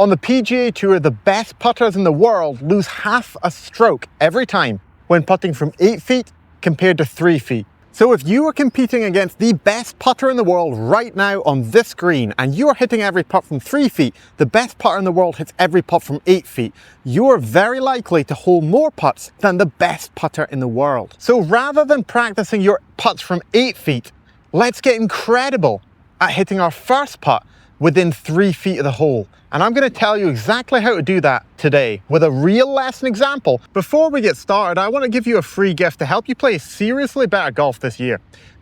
On the PGA Tour, the best putters in the world lose half a stroke every time when putting from 8 feet compared to 3 feet. So if you are competing against the best putter in the world right now on this green and you are hitting every putt from 3 feet, the best putter in the world hits every putt from 8 feet, you are very likely to hold more putts than the best putter in the world. So rather than practicing your putts from 8 feet, let's get incredible at hitting our first putt within 3 feet of the hole. And I'm going to tell you exactly how to do that today with a real lesson example. Before we get started, I want to give you a free gift to help you play seriously better golf this year.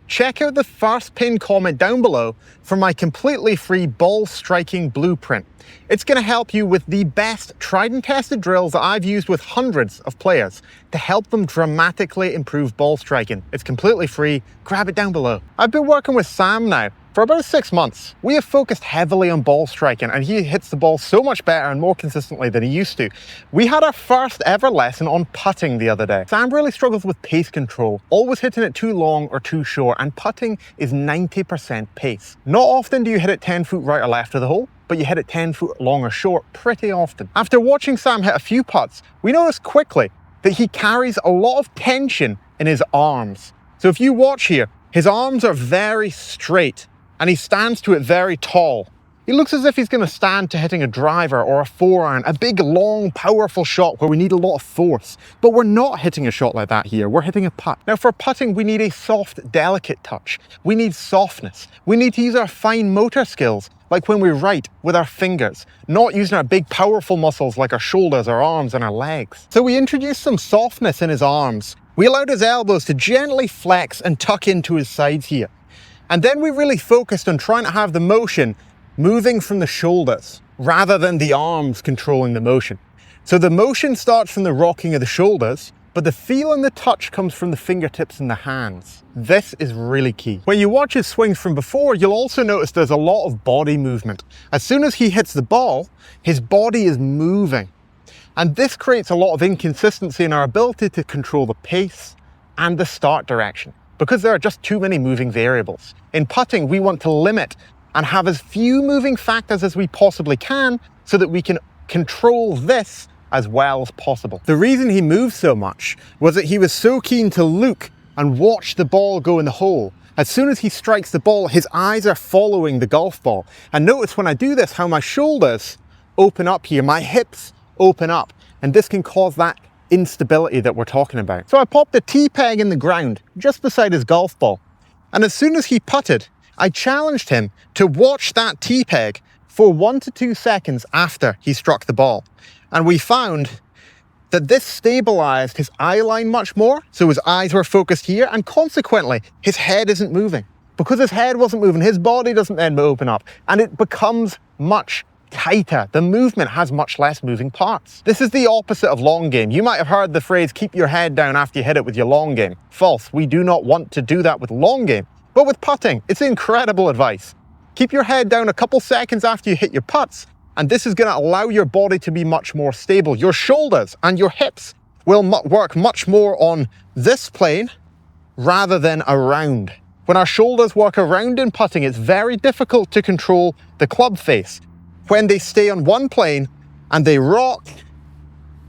Check out the first pinned comment down below for my completely free ball striking blueprint. It's going to help you with the best tried and tested drills that I've used with hundreds of players to help them dramatically improve ball striking. It's completely free. Grab it down below. I've been working with Sam now for about 6 months. We have focused heavily on ball striking and he hits the ball so much better and more consistently than he used to. We had our first ever lesson on putting the other day. Sam really struggles with pace control, always hitting it too long or too short, and putting is 90% pace. Not often do you hit it 10 foot right or left of the hole, but you hit it 10 foot long or short pretty often. After watching Sam hit a few putts, we noticed quickly that he carries a lot of tension in his arms. So if you watch here, his arms are very straight and he stands to it very tall. He looks as if he's going to stand to hitting a driver or a 4-iron, a big, long, powerful shot where we need a lot of force. But we're not hitting a shot like that here. We're hitting a putt. Now, for putting, we need a soft, delicate touch. We need softness. We need to use our fine motor skills, like when we write with our fingers, not using our big, powerful muscles like our shoulders, our arms, and our legs. So we introduced some softness in his arms. We allowed his elbows to gently flex and tuck into his sides here. And then we really focused on trying to have the motion moving from the shoulders rather than the arms controlling the motion. So the motion starts from the rocking of the shoulders, but the feel and the touch comes from the fingertips and the hands. This is really key. When you watch his swings from before, you'll also notice there's a lot of body movement. As soon as he hits the ball, his body is moving. And this creates a lot of inconsistency in our ability to control the pace and the start direction, because there are just too many moving variables. In putting, we want to limit and have as few moving factors as we possibly can so that we can control this as well as possible. The reason he moved so much was that he was so keen to look and watch the ball go in the hole. As soon as he strikes the ball, his eyes are following the golf ball. And notice when I do this, how my shoulders open up here, my hips open up, and this can cause that instability that we're talking about. So I popped a tee peg in the ground just beside his golf ball. And as soon as he putted, I challenged him to watch that tee peg for 1 to 2 seconds after he struck the ball. And we found that this stabilized his eye line much more. So his eyes were focused here, and consequently, his head isn't moving. Because his head wasn't moving, his body doesn't then open up, and it becomes much tighter. The movement has much less moving parts. This is the opposite of long game. You might have heard the phrase, keep your head down after you hit it with your long game. False. We do not want to do that with long game. But with putting, it's incredible advice. Keep your head down a couple seconds after you hit your putts, and this is going to allow your body to be much more stable. Your shoulders and your hips will work much more on this plane rather than around. When our shoulders work around in putting, it's very difficult to control the club face. When they stay on one plane and they rock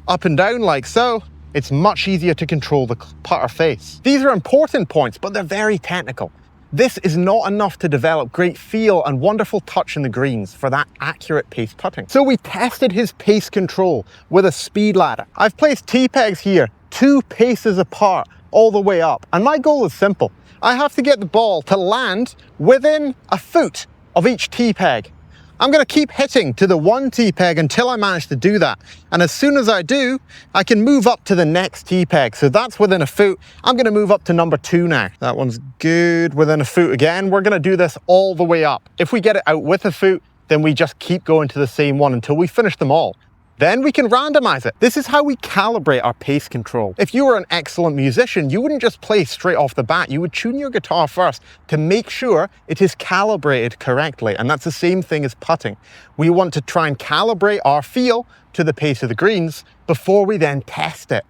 up and down like so, it's much easier to control the putter face. These are important points, but they're very technical. This is not enough to develop great feel and wonderful touch in the greens for that accurate pace putting. So we tested his pace control with a speed ladder. I've placed tee pegs here 2 paces apart all the way up. And my goal is simple. I have to get the ball to land within a foot of each tee peg. I'm going to keep hitting to the 1 tee peg until I manage to do that. And as soon as I do, I can move up to the next tee peg. So that's within a foot. I'm going to move up to number 2 now. That one's good, within a foot again. We're going to do this all the way up. If we get it out with a foot, then we just keep going to the same one until we finish them all. Then we can randomize it. This is how we calibrate our pace control. If you were an excellent musician, you wouldn't just play straight off the bat. You would tune your guitar first to make sure it is calibrated correctly. And that's the same thing as putting. We want to try and calibrate our feel to the pace of the greens before we then test it.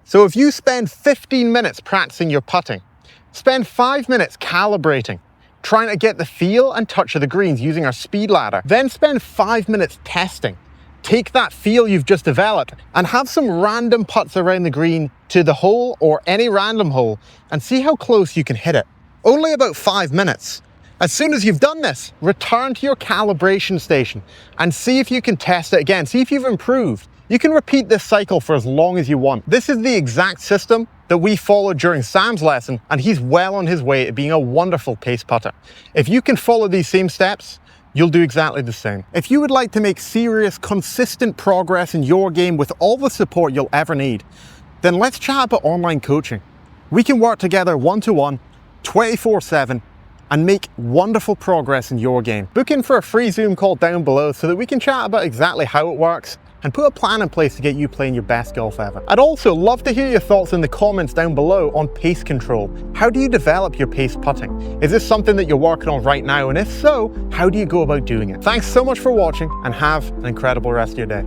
So if you spend 15 minutes practicing your putting, spend 5 minutes calibrating, trying to get the feel and touch of the greens using our speed ladder. Then spend 5 minutes testing. Take that feel you've just developed and have some random putts around the green to the hole or any random hole and see how close you can hit it. Only about 5 minutes. As soon as you've done this, return to your calibration station and see if you can test it again. See if you've improved. You can repeat this cycle for as long as you want. This is the exact system that we followed during Sam's lesson, and he's well on his way to being a wonderful pace putter. If you can follow these same steps, you'll do exactly the same. If you would like to make serious, consistent progress in your game with all the support you'll ever need, then let's chat about online coaching. We can work together one-to-one, 24/7, and make wonderful progress in your game. Book in for a free Zoom call down below so that we can chat about exactly how it works and put a plan in place to get you playing your best golf ever. I'd also love to hear your thoughts in the comments down below on pace control. How do you develop your pace putting? Is this something that you're working on right now? And if so, how do you go about doing it? Thanks so much for watching and have an incredible rest of your day.